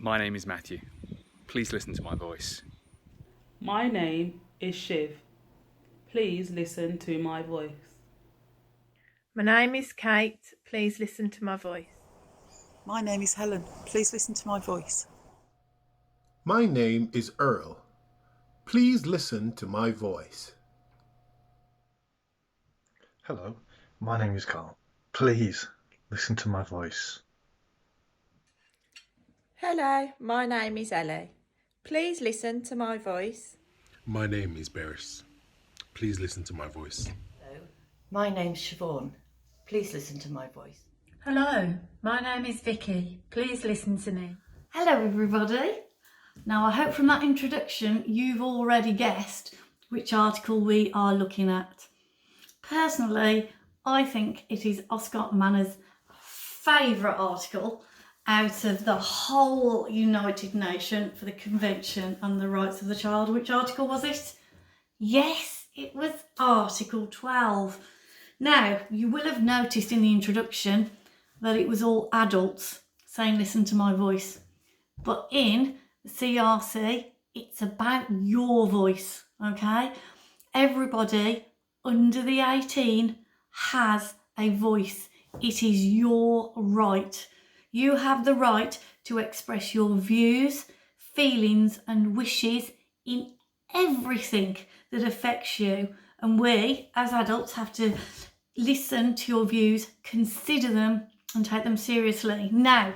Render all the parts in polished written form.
My name is Matthew. Please listen to my voice. My name is Shiv. Please listen to my voice. My name is Kate. Please listen to my voice. My name is Helen. Please listen to my voice. My name is Earl. Please listen to my voice. Hello, my name is Carl. Please listen to my voice. Hello, my name is Ellie. Please listen to my voice. My name is Beres. Please listen to my voice. Hello, my name's Siobhan. Please listen to my voice. Hello, my name is Vicky. Please listen to me. Hello everybody. Now I hope from that introduction you've already guessed which article we are looking at. Personally, I think it is Oscar Manner's favourite article out of the whole United Nations for the Convention on the Rights of the Child. Which article was it? Yes, it was Article 12. Now, you will have noticed in the introduction that it was all adults saying listen to my voice. But in the CRC, it's about your voice, okay? Everybody under the 18 has a voice. It is your right. You have the right to express your views, feelings and wishes in everything that affects you. And we, as adults, have to listen to your views, consider them and take them seriously. Now,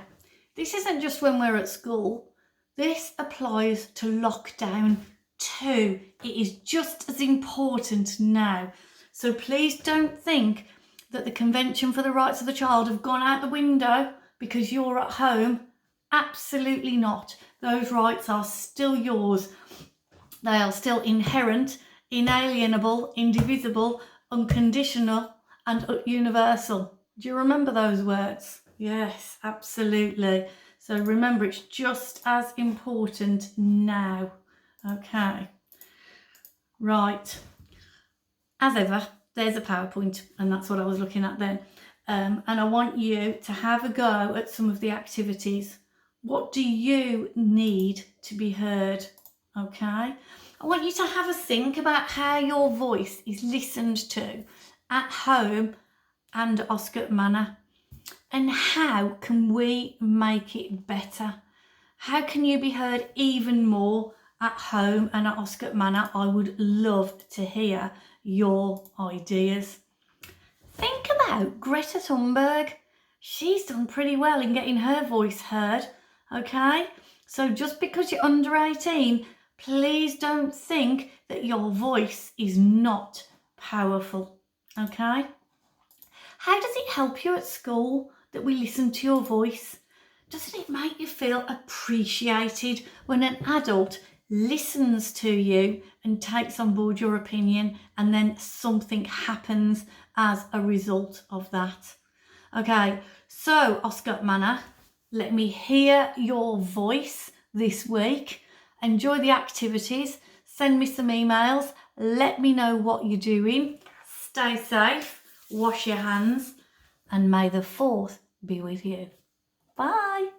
this isn't just when we're at school. This applies to lockdown too. It is just as important now. So please don't think that the Convention for the Rights of the Child have gone out the window because you're at home. Absolutely not. Those rights are still yours. They are still inherent, inalienable, indivisible, unconditional and universal. Do you remember those words? Yes, absolutely. So remember, it's just as important now. Okay. Right. As ever, there's a PowerPoint, and that's what I was looking at then. And I want you to have a go at some of the activities. What do you need to be heard? Okay. I want you to have a think about how your voice is listened to at home and Oscar Manor. And how can we make it better? How can you be heard even more at home and at Oscar Manor? I would love to hear your ideas. Think about Greta Thunberg. She's done pretty well in getting her voice heard, okay? So just because you're under 18, please don't think that your voice is not powerful, okay? How does it help you at school that we listen to your voice? Doesn't it make you feel appreciated when an adult listens to you and takes on board your opinion and then something happens as a result of that? Okay, so Oscar Manor, let me hear your voice this week. Enjoy the activities. Send me some emails. Let me know what you're doing. Stay safe. Wash your hands, and may the 4th be with you. Bye.